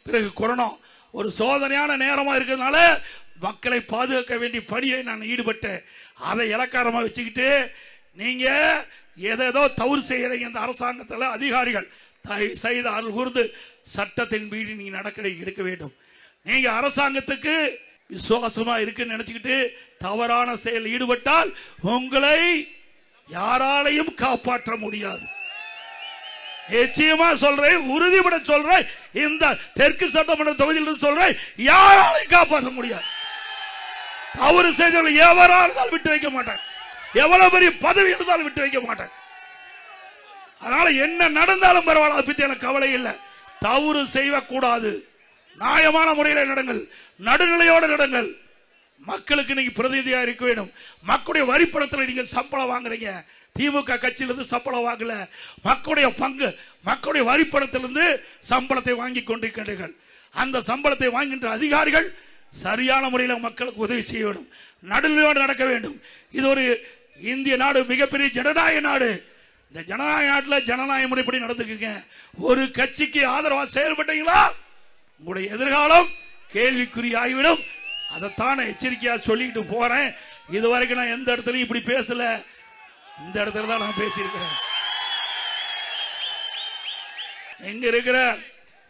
பிறகு கொரோனா ஒரு சோதனையான நேரமா இருக்கிறதுனால மக்களை பாதுகாக்க வேண்டிய பணியை நான் ஈடுபட்டேன். அதை இலக்காரமா வச்சுக்கிட்டு நீங்க ஏதேதோ தவறு செய்யறீங்க. இந்த அரசாங்கத்தில் அதிகாரிகள் தயவு செய்து அருள் கூர்ந்து சட்டத்தின் மீறி நீங்க நடவடிக்கை எடுக்க வேண்டும். நீங்க அரசாங்கத்துக்கு விசுவாசமா இருக்குன்னு நினைச்சுக்கிட்டு தவறான செயல் ஈடுபட்டால் உங்களை யாராலையும் காப்பாற்ற முடியாது. நிச்சயமா சொல்றேன், உறுதிபட சொல்றேன். இந்த தெற்கு சட்டமன்ற தொகுதியில் சொல்றேன், யாராலையும் காப்பாற்ற முடியாது. தவறு செய்தவர்கள் எவரால் விட்டு வைக்க மாட்டேன். எவ்வளவு பெரிய பதவி இருந்தாலும் விட்டு வைக்க மாட்டேன். அதனால என்ன நடந்தாலும் பரவாயில்ல, அதை பத்தி எனக்கு கவலை இல்லை. தவறு செய்யக்கூடாது. நியாயமான முறையில் நடங்கள், நடுநிலையோடு நடங்கள். மக்களுக்கு நீங்க பிரதிநிதியா இருக்க வேண்டும். மக்களுடைய வரிப்பணத்தில் நீங்க சம்பளம் வாங்குறீங்க. திமுக கட்சியிலிருந்து சம்பளம் வாங்கல, மக்களுடைய பங்கு, மக்களுடைய வரிப்பணத்திலிருந்து சம்பளத்தை வாங்கி கொண்டிருக்கின்றீர்கள். அந்த சம்பளத்தை வாங்குகின்ற அதிகாரிகள் சரியான முறையில் மக்களுக்கு உதவி செய்ய வேண்டும், நடுநிலையோடு நடக்க வேண்டும். இது ஒரு இந்திய நாடு, மிகப்பெரிய ஜனநாயக நாடு. இந்த ஜனநாயக நாட்டில் ஜனநாயக முறைப்படி நடந்துக்குங்க. ஒரு கட்சிக்கு ஆதரவாக செயல்பட்டீங்களா உங்களுடைய எதிர்காலம் கேள்விக்குறியாகிவிடும். அதைத்தான் எச்சரிக்கையா சொல்லிட்டு போறேன். இதுவரைக்கும் நான் எந்த இடத்துலையும் இப்படி பேசல, இந்த இடத்துல தான் நான் பேசியிருக்கிறேன். எங்க இருக்கிற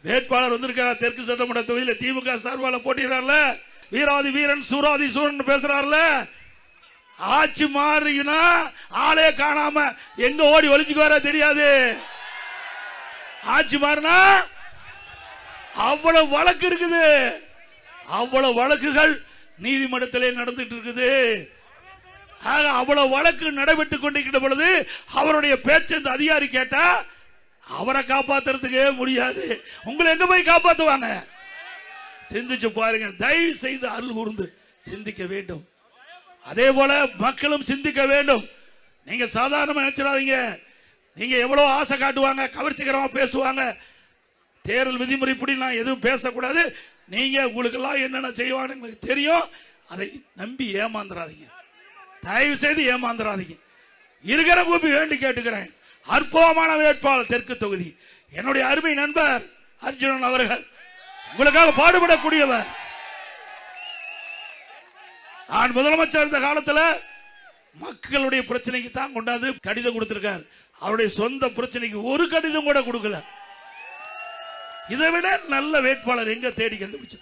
வேட்பாளர் வந்திருக்கிறார், தெற்கு சட்டமன்ற தொகுதியில் திமுக சார்பால போட்டிடுறாருல, வீராதி வீரன் சூராதி சூரன் பேசுறாருல. ஆட்சி மாறினா ஆளே காணாம எங்க ஓடி ஒளிச்சுக்கு வர தெரியாது. ஆட்சி மாறினா அவ்வளவு வழக்கு இருக்குது, அவ்வளவு வழக்குகள் நீதிமன்றத்திலே நடந்துட்டு இருக்குது. அவ்வளவு வழக்கு நடைபெற்றுக் கொண்டிருக்கிற பொழுது அவருடைய பேச்சு இந்த அதிகாரி கேட்டா அவரை காப்பாத்துறதுக்கே முடியாது. உங்களை எங்க போய் காப்பாத்துவாங்க? சிந்திச்சு பாருங்க. தயவு செய்து அருள் கூர்ந்து சிந்திக்க வேண்டும். அதே போல மக்களும் சிந்திக்க வேண்டும். நீங்க சாதாரணமா நினைச்சிடாதீங்க. நீங்க எவ்வளவு ஆசை காட்டுவாங்க, கவர்ச்சிகரமா பேசுவாங்க. தேர்தல் விதிமுறைப்படி நான் எதுவும் பேசக்கூடாது. நீங்க உங்களுக்கு எல்லாம் என்னென்ன செய்வாங்க உங்களுக்கு தெரியும். அதை நம்பி ஏமாந்துடாதீங்க, தயவு செய்து ஏமாந்துடாதீங்க. இருக்கிற கூப்பி வேண்டி கேட்டுக்கிறேன். அற்புதமான வேட்பாளர் தெற்கு தொகுதி என்னுடைய அருமை நண்பர் அர்ஜுனன் அவர்கள் உங்களுக்காக பாடுபடக்கூடியவர். நான் முதலமைச்சர் இருந்த காலத்தில் மக்களுடைய பிரச்சனைக்கு தான் கொண்டாந்து கடிதம் கொடுத்திருக்கார். அவருடைய சொந்த பிரச்சனைக்கு ஒரு கடிதம் கூட கொடுக்கல. இதை விட நல்ல வேட்பாளர் எங்க தேடி கண்டுபிடிச்சு?